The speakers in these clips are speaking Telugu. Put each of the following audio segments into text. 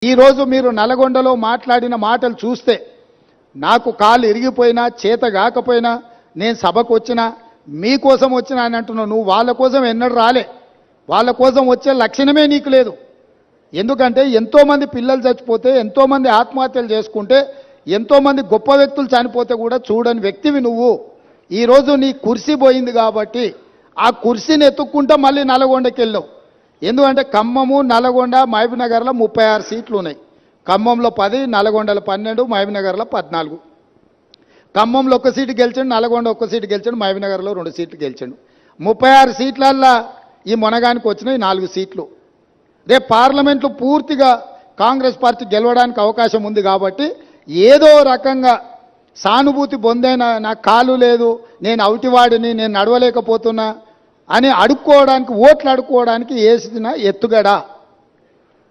ఈరోజు మీరు నల్గొండలో మాట్లాడిన మాటలు చూస్తే నాకు కాలు ఇరిగిపోయినా చేత కాకపోయినా నేను సభకు వచ్చినా మీకోసం వచ్చినా అని అంటున్నావు. నువ్వు వాళ్ళ కోసం ఎన్నడూ రాలే. వాళ్ళ కోసం వచ్చే లక్షణమే నీకు లేదు. ఎందుకంటే ఎంతోమంది పిల్లలు చచ్చిపోతే, ఎంతోమంది ఆత్మహత్యలు చేసుకుంటే, ఎంతోమంది గొప్ప వ్యక్తులు చనిపోతే కూడా చూడని వ్యక్తివి నువ్వు. ఈరోజు నీ కుర్సీ పోయింది కాబట్టి ఆ కుర్సీని ఎత్తుక్కుంటా మళ్ళీ నల్గొండకి వెళ్ళావు. ఎందుకంటే ఖమ్మము, నల్గొండ, మహబూబ్నగర్లో 36 సీట్లు ఉన్నాయి. ఖమ్మంలో 10, నల్గొండలో 12, మహబూబ్నగర్లో 14. ఖమ్మంలో 1 సీటు గెలిచాడు, నల్గొండ 1 సీటు గెలిచాడు, మహబూబ్నగర్లో 2 సీట్లు గెలిచాడు. 36 సీట్లల్లో ఈ మొనగానికి వచ్చినాయి 4 సీట్లు. రేపు పార్లమెంట్లో పూర్తిగా కాంగ్రెస్ పార్టీ గెలవడానికి అవకాశం ఉంది కాబట్టి ఏదో రకంగా సానుభూతి పొందైనా నాకు కాలు లేదు, నేను అవుటివాడిని, నేను నడవలేకపోతున్నా అని అడుక్కోవడానికి, ఓట్లు అడుక్కోవడానికి వేసిన ఎత్తుగడ.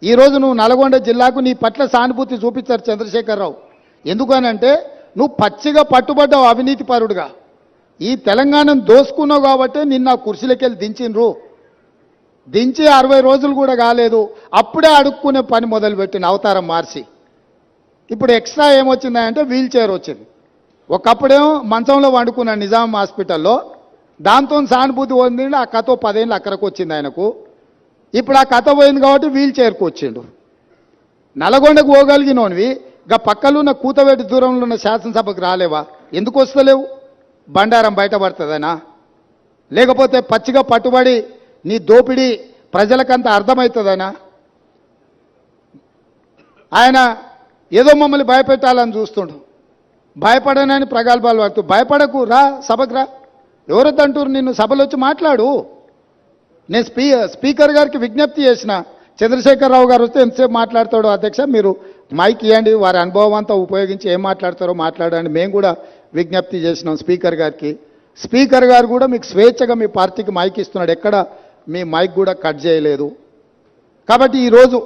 ఈరోజు నువ్వు నల్గొండ జిల్లాకు నీ పట్ల సానుభూతి చూపించారు చంద్రశేఖరరావు. ఎందుకనంటే నువ్వు పచ్చిగా పట్టుబడ్డావు అవినీతి పరుడుగా. ఈ తెలంగాణను దోసుకున్నావు కాబట్టి నిన్న కుర్చీలకి వెళ్ళి దించిండ్రు. దించి 60 రోజులు కూడా కాలేదు, అప్పుడే అడుక్కునే పని మొదలుపెట్టిన అవతారం మార్చి. ఇప్పుడు ఎక్స్ట్రా ఏమొచ్చిందంటే వీల్ చైర్ వచ్చింది. ఒకప్పుడేమో మంచంలో వండుకున్నాడు నిజాం హాస్పిటల్లో, దాంతో సానుభూతి పొందిండు. ఆ కథ 10 ఏళ్ళు అక్కడికి వచ్చింది ఆయనకు. ఇప్పుడు ఆ కథ పోయింది కాబట్టి వీల్ చైర్కి వచ్చిండు. నల్గొండకు పోగలిగినోనివి ఇక పక్కలో ఉన్న కూతవేటి దూరంలో ఉన్న శాసనసభకు రాలేవా? ఎందుకు వస్తలేవు? బండారం బయటపడుతుందనా? లేకపోతే పచ్చిగా పట్టుబడి నీ దోపిడీ ప్రజలకంతా అర్థమవుతుందనా? ఆయన ఏదో మమ్మల్ని భయపెట్టాలని చూస్తుండు. భయపడనని ప్రగల్భాలు పడుతూ, భయపడకు, రా సభకు రా. ఎవరొద్దంటారు నిన్ను? సభలో వచ్చి మాట్లాడు. నేను స్పీకర్ గారికి విజ్ఞప్తి చేసిన, చంద్రశేఖరరావు గారు వస్తే ఎంతసేపు మాట్లాడతాడో అధ్యక్ష మీరు మైక్ ఇవ్వండి, వారి అనుభవం అంతా ఉపయోగించి ఏం మాట్లాడతారో మాట్లాడండి. మేము కూడా విజ్ఞప్తి చేసినాం స్పీకర్ గారికి. స్పీకర్ గారు కూడా మీకు స్వేచ్ఛగా మీ పార్టీకి మైక్ ఇస్తున్నాడు, ఎక్కడ మీ మైక్ కూడా కట్ చేయలేదు. కాబట్టి ఈరోజు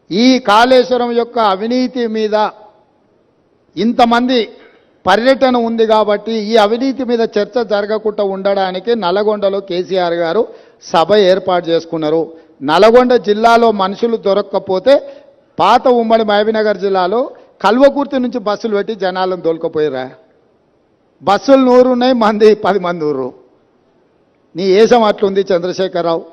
ఈ కాళేశ్వరం యొక్క అవినీతి మీద ఇంతమంది పర్యటన ఉంది కాబట్టి ఈ అవినీతి మీద చర్చ జరగకుండా ఉండడానికి నల్గొండలో కేసీఆర్ గారు సభ ఏర్పాటు చేసుకున్నారు. నల్గొండ జిల్లాలో మనుషులు దొరక్కపోతే పాత ఉమ్మడి మహబూబ్నగర్ జిల్లాలో కల్వకుర్తి నుంచి బస్సులు పెట్టి జనాలను దొలకపోయారా? బస్సులు 100 ఉన్నాయి, మంది 10 మంది ఊరు. నీ ఏసం అట్లుంది చంద్రశేఖరరావు.